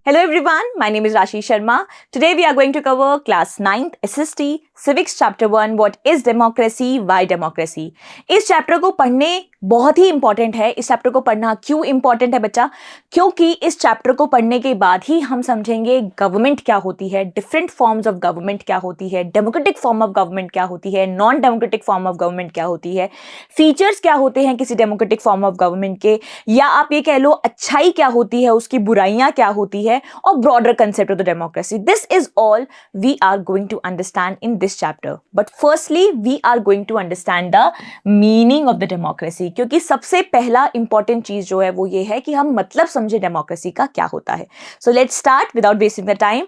Hello everyone, my name is Rashi Sharma. Today we are going to cover class 9th SST Civics Chapter 1 What is Democracy, Why Democracy. इस chapter को पढ़ने बहुत ही important है. इस chapter को पढ़ना क्यों इंपॉर्टेंट है बच्चा? क्योंकि इस चैप्टर को पढ़ने के बाद ही हम समझेंगे गवर्नमेंट क्या होती है, डिफरेंट फॉर्म्स ऑफ गवर्नमेंट क्या होती है, डेमोक्रेटिक फॉर्म ऑफ गवर्नमेंट क्या होती है, non democratic form of government क्या होती है, फीचर्स क्या होते हैं किसी डेमोक्रेटिक फॉर्म ऑफ गवर्नमेंट के, या आप ये कह लो अच्छाई क्या होती है, उसकी बुराइयां क्या होती है, और broader concept of the democracy. This is all we are going to understand in this chapter. But firstly we are going to understand the meaning of the democracy, क्योंकि सबसे पहला इंपॉर्टेंट चीज जो है वो ये है कि हम मतलब समझे डेमोक्रेसी का क्या होता है. सो let's start without wasting the time.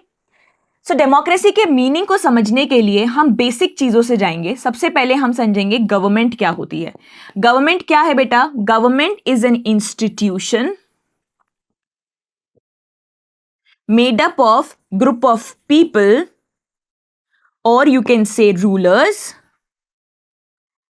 So democracy के मीनिंग को समझने के लिए हम बेसिक चीजों से जाएंगे. सबसे पहले हम समझेंगे गवर्नमेंट क्या होती है. गवर्नमेंट क्या है बेटा? Government is an institution made up of group of people, or you can say rulers,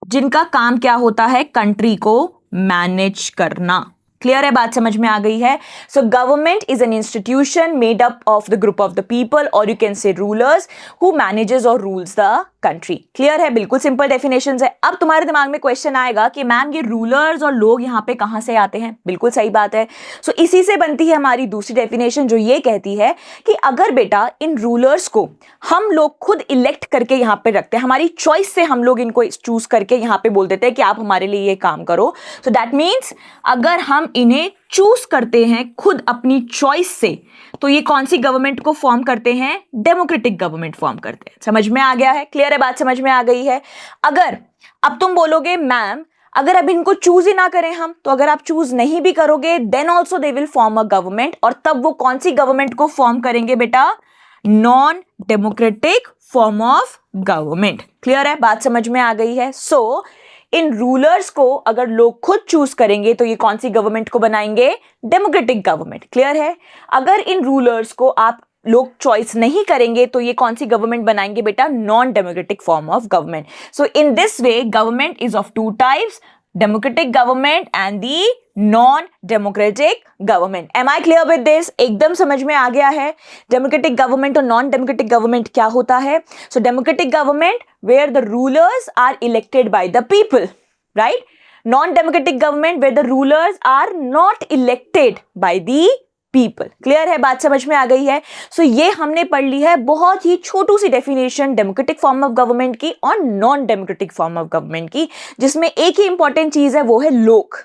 जिनका काम क्या होता है? कंट्री को मैनेज करना. क्लियर है? बात समझ में आ गई है? So government is an institution made up of the group of the people, और you can say rulers who manages और रूल्स द कंट्री. क्लियर है? बिल्कुल सिंपल डेफिनेशंस है. अब तुम्हारे दिमाग में क्वेश्चन आएगा कि मैम ये रूलर्स और लोग यहाँ पे कहाँ से आते हैं? बिल्कुल सही बात है. सो इसी से बनती है हमारी दूसरी डेफिनेशन, जो ये कहती है कि अगर बेटा इन रूलर्स को हम लोग खुद इलेक्ट करके यहाँ पे रखते हैं, हमारी चॉइस से हम लोग इनको चूज करके यहाँ पे बोल देते हैं कि आप हमारे लिए ये काम करो. सो दैट मीन्स अगर हम इन्हें चूज करते हैं खुद अपनी चॉइस से, तो ये कौन सी गवर्नमेंट को फॉर्म करते हैं? डेमोक्रेटिक गवर्नमेंट फॉर्म करते हैं. समझ में आ गया है? क्लियर है? बात समझ में आ गई है? अगर अब तुम बोलोगे मैम अगर अब इनको चूज ही ना करें हम, तो अगर आप चूज नहीं भी करोगे then also they will form a government. और तब वो कौन सी गवर्नमेंट को फॉर्म करेंगे बेटा? Non democratic form of government. Clear है? बात समझ में आ गई है? सो इन रूलर्स को अगर लोग खुद चूज करेंगे तो ये कौन सी गवर्नमेंट को बनाएंगे? Democratic government. क्लियर है? अगर इन रूलर्स को आप लोग चॉइस नहीं करेंगे तो ये कौन सी गवर्नमेंट बनाएंगे बेटा? Non democratic form of government. So in this way government is of two types, democratic government and the non democratic government. Am I clear with this? एकदम समझ में आ गया है? डेमोक्रेटिक गवर्नमेंट और नॉन डेमोक्रेटिक गवर्नमेंट क्या होता है? So democratic government where the rulers are elected by the people, right? Non democratic government where the rulers are not elected by the people. Clear है? बात समझ में आ गई है? सो ये हमने पढ़ ली है बहुत ही छोटू सी definition democratic form of government की और non democratic form of government की, जिसमें एक ही इंपॉर्टेंट चीज है, वो है लोग.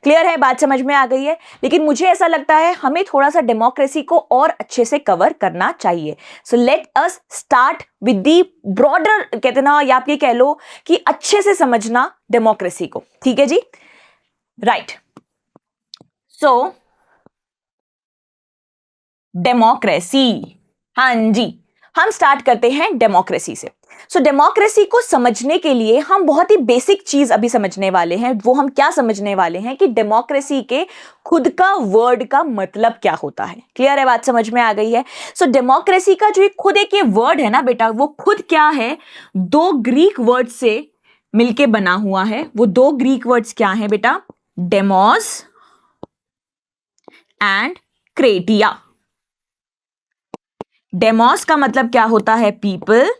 क्लियर है? बात समझ में आ गई है? लेकिन मुझे ऐसा लगता है हमें थोड़ा सा डेमोक्रेसी को और अच्छे से कवर करना चाहिए. So let us start with the broader, कहते ना, या आप ये कह लो कि अच्छे से समझना डेमोक्रेसी को. ठीक है जी? राइट. सो डेमोक्रेसी, हाँ जी, हम स्टार्ट करते हैं डेमोक्रेसी से. सो डेमोक्रेसी को समझने के लिए हम बहुत ही बेसिक चीज अभी समझने वाले हैं. वो हम क्या समझने वाले हैं कि डेमोक्रेसी के खुद का वर्ड का मतलब क्या होता है. क्लियर है? बात समझ में आ गई है? सो डेमोक्रेसी का जो खुद एक ये वर्ड है ना बेटा, वो खुद क्या है? दो ग्रीक वर्ड से मिलके बना हुआ है. वो दो ग्रीक वर्ड्स क्या है बेटा? Demos and क्रेटिया. डेमोस का मतलब क्या होता है? पीपल.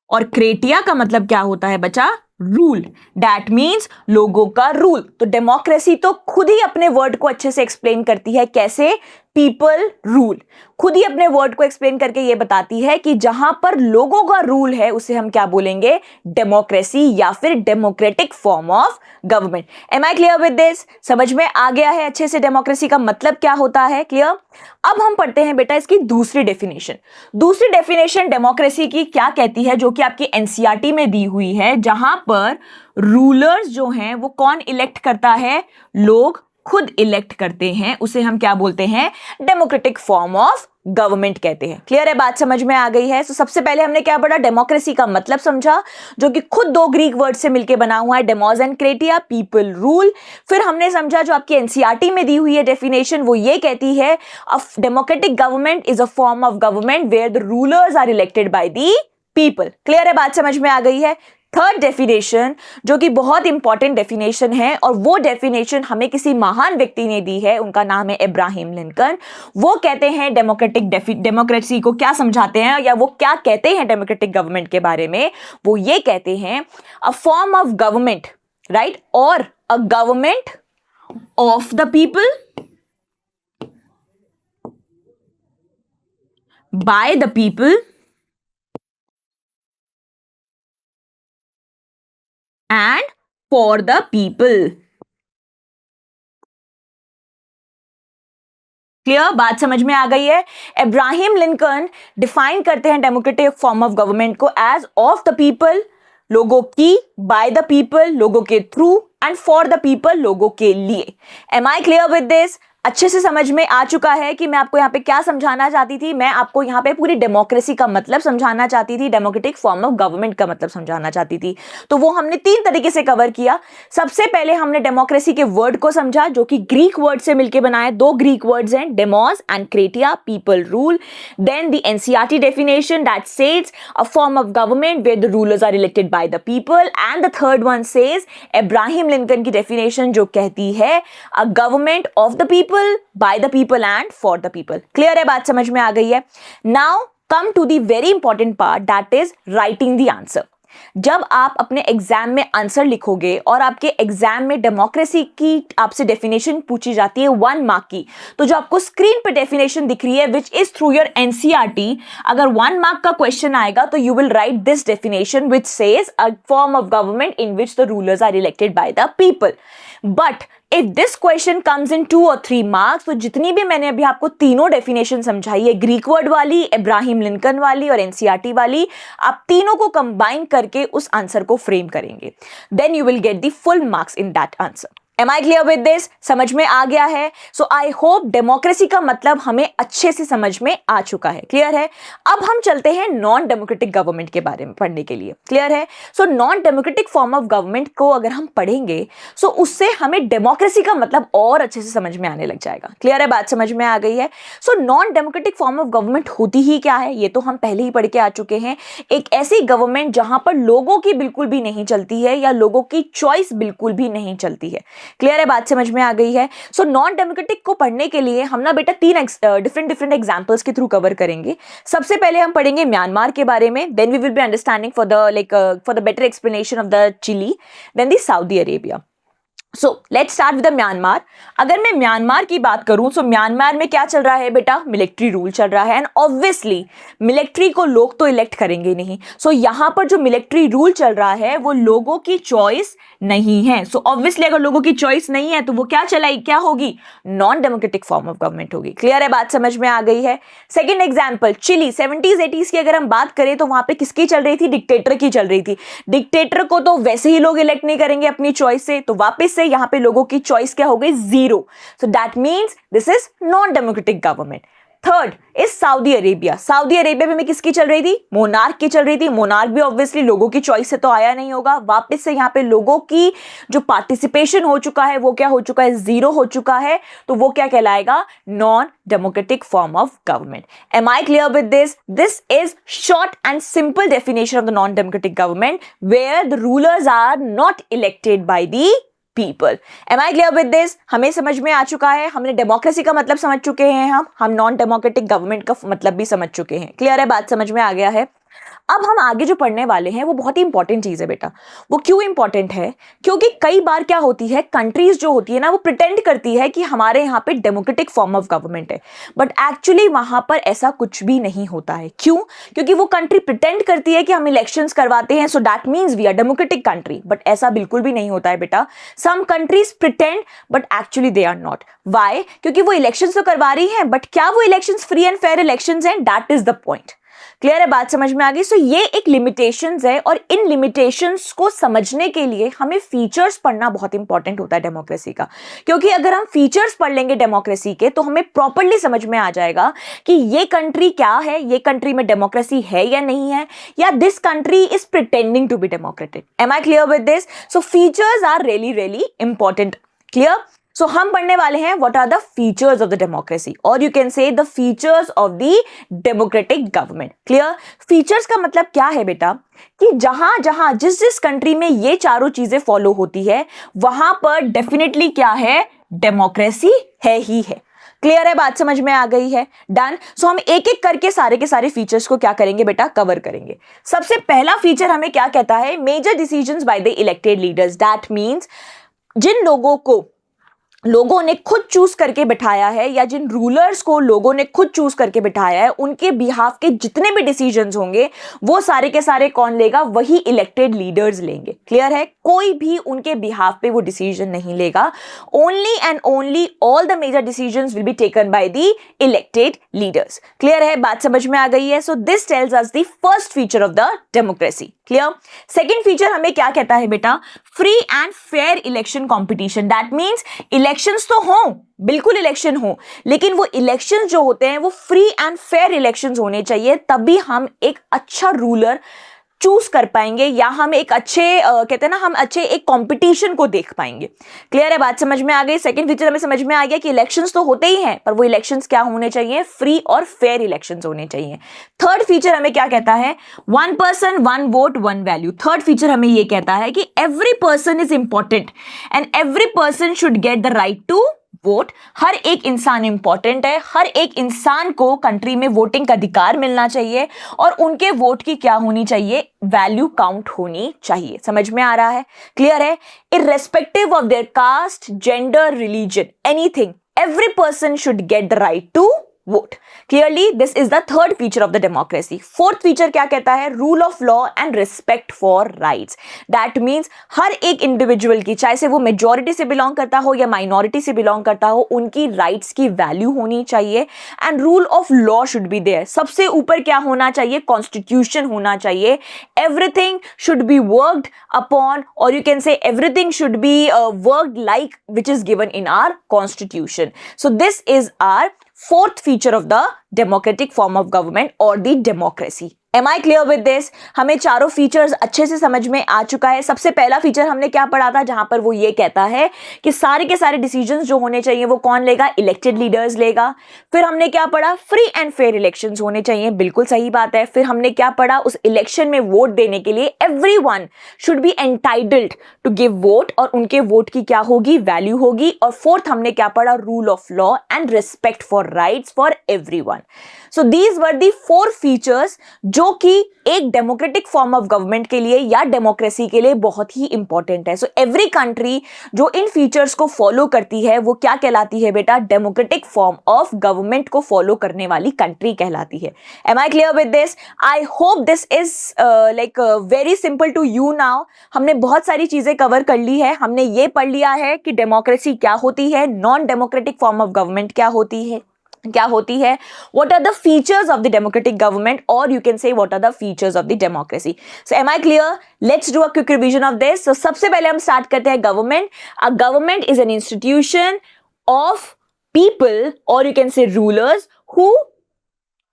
और क्रेटिया का मतलब क्या होता है बच्चा? रूल. दैट मीन्स लोगों का रूल. तो डेमोक्रेसी तो खुद ही अपने वर्ड को अच्छे से एक्सप्लेन करती है. कैसे? People rule. खुद ही अपने वर्ड को एक्सप्लेन करके ये बताती है कि जहां पर लोगों का रूल है उसे हम क्या बोलेंगे? डेमोक्रेसी या फिर democratic form of government. Am I clear with this? समझ में आ गया है अच्छे से डेमोक्रेसी का मतलब क्या होता है? क्लियर? अब हम पढ़ते हैं बेटा इसकी दूसरी डेफिनेशन. दूसरी डेफिनेशन डेमोक्रेसी की क्या कहती है, जो कि आपकी एनसीईआरटी में दी हुई है, जहां पर रूलर्स जो हैं वो कौन इलेक्ट करता है? लोग खुद इलेक्ट करते हैं. उसे हम क्या बोलते हैं? डेमोक्रेटिक फॉर्म ऑफ गवर्नमेंट कहते हैं. क्लियर है? बात समझ में आ गई है? तो सबसे पहले हमने क्या पढ़ा? डेमोक्रेसी का मतलब समझा, जो कि खुद दो ग्रीक वर्ड से मिलकर बना हुआ है, demos and kratia, people rule. फिर हमने समझा जो आपकी एनसीईआरटी में दी हुई है डेफिनेशन, वो ये कहती है democratic government is a form of government where the rulers are elected by the people. Clear है? बात समझ में आ गई है? थर्ड डेफिनेशन जो कि बहुत इंपॉर्टेंट डेफिनेशन है, और वो डेफिनेशन हमें किसी महान व्यक्ति ने दी है, उनका नाम है इब्राहिम लिंकन। वो कहते हैं डेमोक्रेसी को क्या समझाते हैं, या वो क्या कहते हैं डेमोक्रेटिक गवर्नमेंट के बारे में। वो ये कहते हैं a form of government, right, और a government of the people, by the people, and for the people. Clear, बात समझ में आ गई है। इब्राहिम लिंकन डिफाइन करते हैं डेमोक्रेटिक फॉर्म ऑफ गवर्नमेंट को एज ऑफ द पीपल, लोगों की, बाय द पीपल, लोगों के through, and for the people, लोगों के लिए। Am I clear with this? अच्छे से समझ में आ चुका है कि मैं आपको यहाँ पे क्या समझाना चाहती थी। मैं आपको यहाँ पे पूरी डेमोक्रेसी का मतलब समझाना चाहती थी, डेमोक्रेटिक फॉर्म ऑफ गवर्नमेंट का मतलब समझाना चाहती थी। तो वो हमने 3 तरीके से कवर किया। सबसे पहले हमने डेमोक्रेसी के वर्ड को समझा, जो कि ग्रीक वर्ड से मिलकर बना है। 2 ग्रीक वर्ड्स हैं, demos and kratia, people rule. Then the NCERT definition that says a form of government where the rulers are elected by the people. And the third one says Abraham Lincoln की definition, जो कहती है a government of the people, by the people and for the people। Clear है, बात समझ में आ गई है। Now come to the very important part, that is writing the answer। जब आप अपने एग्जाम में आंसर लिखोगे और आपके एग्जाम में डेमोक्रेसी की आपसे डेफिनेशन पूछी जाती है 1 मार्क की, तो जो आपको स्क्रीन पे डेफिनेशन दिख रही है which is through your NCERT, अगर 1 मार्क का क्वेश्चन आएगा तो you will write this definition which says a form of government in which the rulers are elected by the people. But if this question comes in 2 or 3 marks, तो जितनी भी मैंने अभी आपको तीनों डेफिनेशन समझाई है, ग्रीक वर्ड वाली, इब्राहिम लिंकन वाली और एनसीईआरटी वाली, आप तीनों को कंबाइन करके उस आंसर को फ्रेम करेंगे। Then you will get the full marks in that answer. Am I clear with this? समझ में आ गया है? सो आई होप डेमोक्रेसी का मतलब हमें अच्छे से समझ में आ चुका है। क्लियर है? अब हम चलते हैं नॉन डेमोक्रेटिक गवर्नमेंट के बारे में पढ़ने के लिए। क्लियर है? So non democratic form of government को अगर हम पढ़ेंगे सो उससे हमें डेमोक्रेसी का मतलब और अच्छे से समझ में आने लग जाएगा। क्लियर है? बात समझ में आ गई है? So non democratic form of government होती ही क्या है, ये तो हम पहले ही पढ़ के आ चुके हैं। एक ऐसी गवर्नमेंट जहां पर लोगों की बिल्कुल भी नहीं चलती है, या लोगों की चॉइस बिल्कुल भी नहीं चलती है। क्लियर है? बात समझ में आ गई है? सो नॉन डेमोक्रेटिक को पढ़ने के लिए हम ना बेटा 3 डिफरेंट एग्जांपल्स के थ्रू कवर करेंगे। सबसे पहले हम पढ़ेंगे म्यांमार के बारे में, then we will be understanding for the better explanation of the Chile, then the Saudi Arabia. So let's start with the Myanmar. अगर मैं म्यांमार की बात करूं तो म्यांमार में क्या चल रहा है बेटा, मिलिट्री रूल चल रहा है, एंड ऑब्वियसली मिलिट्री को लोग तो इलेक्ट करेंगे नहीं। सो यहां पर जो मिलिट्री रूल चल रहा है वो लोगों की चॉइस नहीं है। सो ऑब्वियसली अगर लोगों की चॉइस नहीं है तो वो क्या होगी, non democratic form of government होगी। क्लियर है? बात समझ में आ गई है? Second example, chilli 70s 80s की अगर हम बात करें तो वहां पर किसकी चल रही थी, डिक्टेटर की चल रही थी। डिक्टेटर को तो वैसे ही लोग इलेक्ट नहीं करेंगे अपनी चॉइस से, तो वापस यहां पे लोगों की चॉइस क्या हो गई, 0। So that means this is non democratic government. Third is Saudi Arabia. Saudi Arabia में किसकी चल रही थी, मोनार्क की चल रही थी। मोनार्क भी ऑब्वियसली लोगों की चॉइस से तो आया नहीं होगा। वापस से यहां पे लोगों की जो पार्टिसिपेशन हो चुका है वो क्या हो चुका है, 0 हो चुका है। तो वो क्या कहलाएगा, non democratic form of government. Am I clear with this? This is short and simple definition of the non democratic government where the rulers are not elected by the people. Am I clear with this? हमें समझ में आ चुका है, हमने democracy का मतलब समझ चुके हैं, हम नॉन डेमोक्रेटिक गवर्नमेंट का मतलब भी समझ चुके हैं। क्लियर है? बात समझ में आ गया है? अब हम आगे जो पढ़ने वाले हैं वो बहुत ही इंपॉर्टेंट चीज है बेटा। वो क्यों इंपॉर्टेंट है, क्योंकि कई बार क्या होती है, कंट्रीज जो होती है ना वो प्रिटेंड करती है कि हमारे यहाँ पे डेमोक्रेटिक फॉर्म ऑफ गवर्नमेंट है, बट एक्चुअली वहां पर ऐसा कुछ भी नहीं होता है। क्यों? क्योंकि वो कंट्री प्रिटेंड करती है कि हम इलेक्शंस करवाते हैं, so that means we are democratic country, but ऐसा बिल्कुल भी नहीं होता है बेटा। Some countries pretend but actually they are not. Why? क्योंकि वो इलेक्शंस तो करवा रही हैं, बट क्या वो elections free and fair elections हैं, that is the point. Clear है? बात समझ में आ गई? सो ये एक लिमिटेशंस है, और इन लिमिटेशंस को समझने के लिए हमें फीचर्स पढ़ना बहुत इंपॉर्टेंट होता है डेमोक्रेसी का। क्योंकि अगर हम फीचर्स पढ़ लेंगे डेमोक्रेसी के तो हमें प्रॉपर्ली समझ में आ जाएगा कि ये कंट्री क्या है, ये कंट्री में डेमोक्रेसी है या नहीं है, या this country is pretending to be democratic. Am I clear with this? So features are really important. Clear? So हम पढ़ने वाले हैं what are the features of the democracy, और you can say the features of the democratic government. Clear? Features का मतलब क्या है बेटा, कि जहां जहां जिस जिस कंट्री में ये चारों चीजें फॉलो होती है वहां पर डेफिनेटली क्या है, डेमोक्रेसी है ही है। क्लियर है? बात समझ में आ गई है? डन। सो हम एक एक करके सारे के सारे फीचर्स को क्या करेंगे बेटा, कवर करेंगे। सबसे पहला फीचर हमें क्या कहता है, major decisions by the elected leaders. That means जिन लोगों को लोगों ने खुद चूज करके बिठाया है, या जिन रूलर्स को लोगों ने खुद चूज करके बिठाया है, उनके बिहाफ के जितने भी डिसीजंस होंगे वो सारे के सारे कौन लेगा, वही इलेक्टेड लीडर्स लेंगे। क्लियर है? कोई भी उनके बिहाफ पे वो डिसीजन नहीं लेगा। Only and only all the major decisions will be taken by the elected leaders. Clear है? बात समझ में आ गई है? So this tells us the first feature of the democracy. Clear? Second feature हमें क्या कहता है बेटा, free and fair election competition. That means elections तो हों, बिल्कुल इलेक्शन हो, लेकिन वो इलेक्शंस जो होते हैं वो फ्री एंड फेयर इलेक्शंस होने चाहिए, तभी हम एक अच्छा रूलर चूज कर पाएंगे, या हम एक अच्छे कहते हैं ना, हम अच्छे एक कंपटीशन को देख पाएंगे। क्लियर है? बात समझ में आ गई? सेकंड फीचर हमें समझ में आ गया कि इलेक्शंस तो होते ही हैं, पर वो इलेक्शंस क्या होने चाहिए, फ्री और फेयर इलेक्शंस होने चाहिए। थर्ड फीचर हमें क्या कहता है, one person one vote one value. Third feature हमें ये कहता है कि every person is important and every person should get the right to vote. हर एक इंसान इंपॉर्टेंट है, हर एक इंसान को कंट्री में वोटिंग का अधिकार मिलना चाहिए, और उनके वोट की क्या होनी चाहिए, वैल्यू काउंट होनी चाहिए। समझ में आ रहा है? क्लियर है? Irrespective of their caste, gender, religion, anything, every person should get the right to vote. Clearly this is the third feature of the democracy. Fourth feature क्या कहता है, rule of law and respect for rights. That means हर एक individual की, चाहे से वो majority से बिलोंग करता हो या माइनॉरिटी से बिलोंग करता हो, उनकी राइट्स की वैल्यू होनी चाहिए, and rule of law should be there. सबसे ऊपर क्या होना चाहिए, कॉन्स्टिट्यूशन होना चाहिए। Everything should be worked upon, और you can say everything should be worked like which is given in our constitution. So this is our fourth feature of the democratic form of government or the democracy. Am I clear with this? हमें चारों features अच्छे से समझ में आ चुका है। सबसे पहला फीचर हमने क्या पढ़ा था, जहां पर वो ये कहता है कि सारे के सारे डिसीजंस जो होने चाहिए वो कौन लेगा, इलेक्टेड लीडर्स लेगा। फिर हमने क्या पढ़ा, फ्री एंड फेयर इलेक्शंस होने चाहिए, बिल्कुल सही बात है। फिर हमने क्या पढ़ा, उस इलेक्शन में वोट देने के लिए everyone should be entitled to give vote, और उनके वोट की क्या होगी, वैल्यू होगी। और फोर्थ हमने क्या पढ़ा, rule of law and respect for rights for everyone. So these were the four features जो कि एक डेमोक्रेटिक फॉर्म ऑफ गवर्नमेंट के लिए या डेमोक्रेसी के लिए बहुत ही इंपॉर्टेंट है। सो एवरी कंट्री जो इन फीचर्स को फॉलो करती है वो क्या कहलाती है बेटा, डेमोक्रेटिक फॉर्म ऑफ गवर्नमेंट को फॉलो करने वाली कंट्री कहलाती है। Am I clear with this? I hope this is like very simple to you now. हमने बहुत सारी चीजें कवर कर ली है। हमने ये पढ़ लिया है कि डेमोक्रेसी क्या होती है, non democratic form of government क्या होती है, what are the features of the democratic government, or you can say what are the features of the democracy. So am I clear? Let's do a quick revision of this. So सबसे पहले हम start करते हैं government. A government is an institution of people, or you can say rulers, who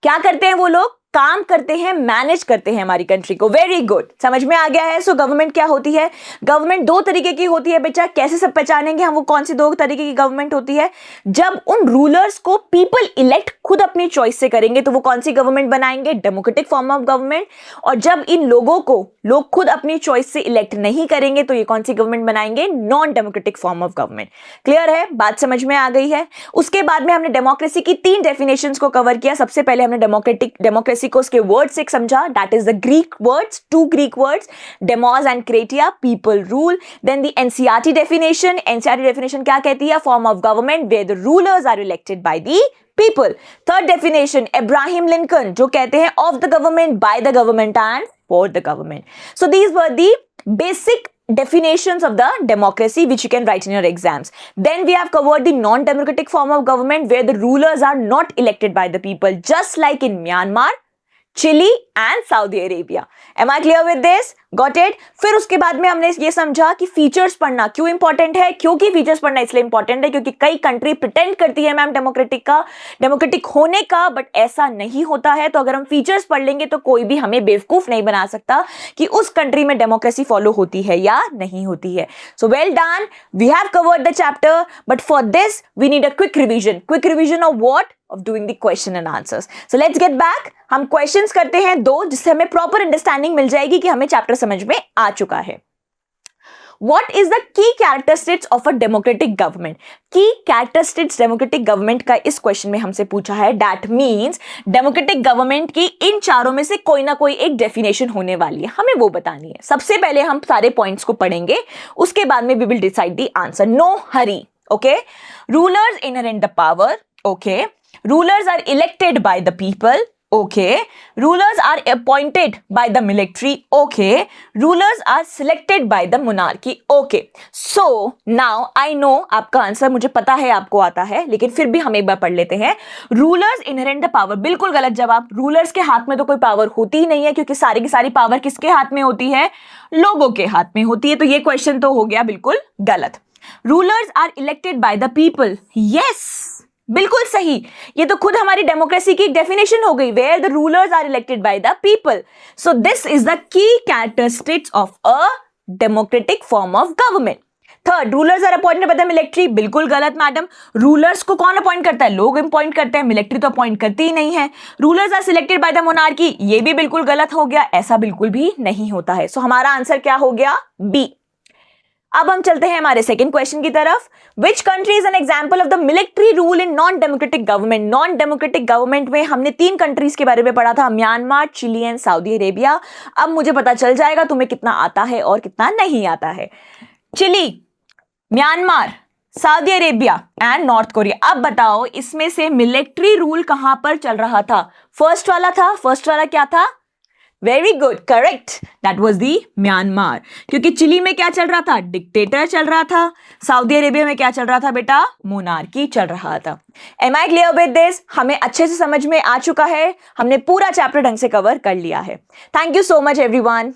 क्या करते हैं, वो लोग काम करते हैं, मैनेज करते हैं हमारी कंट्री को। वेरी गुड, समझ में आ गया है। सो गवर्नमेंट क्या होती है, गवर्नमेंट दो तरीके की होती है बेटा। कैसे सब पहचानेंगे हम वो कौन सी दो तरीके की गवर्नमेंट होती है, जब उन रूलर्स को पीपल इलेक्ट खुद अपनी चॉइस से करेंगे तो वो कौन सी गवर्नमेंट बनाएंगे, डेमोक्रेटिक फॉर्म ऑफ गवर्नमेंट। और जब इन लोगों को लोग खुद अपनी चॉइस से इलेक्ट नहीं करेंगे तो ये कौन सी गवर्नमेंट बनाएंगे, non democratic form of government. Clear है? बात समझ में आ गई है। उसके बाद में हमने डेमोक्रेसी की तीन डेफिनेशंस को कवर किया। सबसे पहले हमने डेमोक्रेसी को उसके वर्ड से समझा, that is the Greek words, two Greek words, demos and kratia, people rule. Then the NCERT definition, NCERT definition क्या कहती है, form of government where the rulers are elected by the people. Third definition Abraham Lincoln जो कहते हैं of the government, by the government and for the government. So these were the basic definitions of the democracy which you can write in your exams. Then we have covered the non-democratic form of government where the rulers are not elected by the people, just like in Myanmar, Chile and Saudi Arabia. Am I clear with this? Got it? फिर उसके बाद में हमने ये समझा कि features पढ़ना क्यों इंपॉर्टेंट है। क्योंकि फीचर्स पढ़ना इसलिए इंपॉर्टेंट है क्योंकि कई कंट्री प्रिटेंड करती है मैम डेमोक्रेटिक होने का, बट ऐसा नहीं होता है। तो अगर हम फीचर्स पढ़ लेंगे तो कोई भी हमें बेवकूफ नहीं बना सकता कि उस कंट्री में डेमोक्रेसी फॉलो होती है या नहीं होती है। So well done, we have covered the chapter, but for this we need a quick revision of what? of doing the question and answers. So let's get back. हम questions करते हैं 2, जिससे हमें proper understanding मिल जाएगी कि हमें chapter समझ में आ चुका है। What is the key characteristics of a democratic government? Key characteristics democratic government का इस question में हमसे पूछा है। That means democratic government की इन चारों में से कोई ना कोई एक definition होने वाली है, हमें वो बतानी है। सबसे पहले हम सारे points को पढ़ेंगे, उसके बाद में we will decide the answer. No hurry. Okay? Rulers inherit the power. Okay? Rulers are elected by the people. Okay. Rulers are appointed by the military. Okay. Rulers are selected by the monarchy. Okay. So now I know आपका answer मुझे पता है, आपको आता है, लेकिन फिर भी हम एक बार पढ़ लेते हैं। Rulers inherit the power. बिल्कुल गलत जवाब। रूलर्स के हाथ में तो कोई पावर होती ही नहीं है, क्योंकि सारी की सारी पावर किसके हाथ में होती है? लोगों के हाथ में होती है। तो ये क्वेश्चन तो हो गया बिल्कुल गलत। Rulers are elected by the people. Yes. बिल्कुल सही। ये तो खुद हमारी डेमोक्रेसी की डेफिनेशन हो गई, where the rulers are elected by the people. So this is the key characteristics of a democratic form of government. Third, rulers are appointed by the military. बिल्कुल गलत मैडम। रूलर्स को कौन appoint करता है? लोग appoint करते हैं, military तो अपॉइंट करती ही नहीं है। Rulers are selected by the monarchy, ये भी बिल्कुल गलत हो गया, ऐसा बिल्कुल भी नहीं होता है। सो हमारा आंसर क्या हो गया? बी। अब हम चलते हैं हमारे सेकंड क्वेश्चन की तरफ। Which country is an example of the military rule in non democratic government? Non democratic government में हमने 3 कंट्रीज के बारे में पढ़ा था, Myanmar, Chile and Saudi Arabia. अब मुझे पता चल जाएगा तुम्हें कितना आता है और कितना नहीं आता है। Chile, Myanmar, Saudi Arabia and North Korea. अब बताओ इसमें से मिलिट्री रूल कहां पर चल रहा था? फर्स्ट वाला था। फर्स्ट वाला क्या था? Very good, correct, that was the Myanmar. क्योंकि चिली में क्या चल रहा था? डिक्टेटर चल रहा था। सऊदी अरेबिया में क्या चल रहा था बेटा? मोनार्की चल रहा था। Am I clear with this? हमें अच्छे से समझ में आ चुका है, हमने पूरा चैप्टर ढंग से कवर कर लिया है। Thank you so much everyone.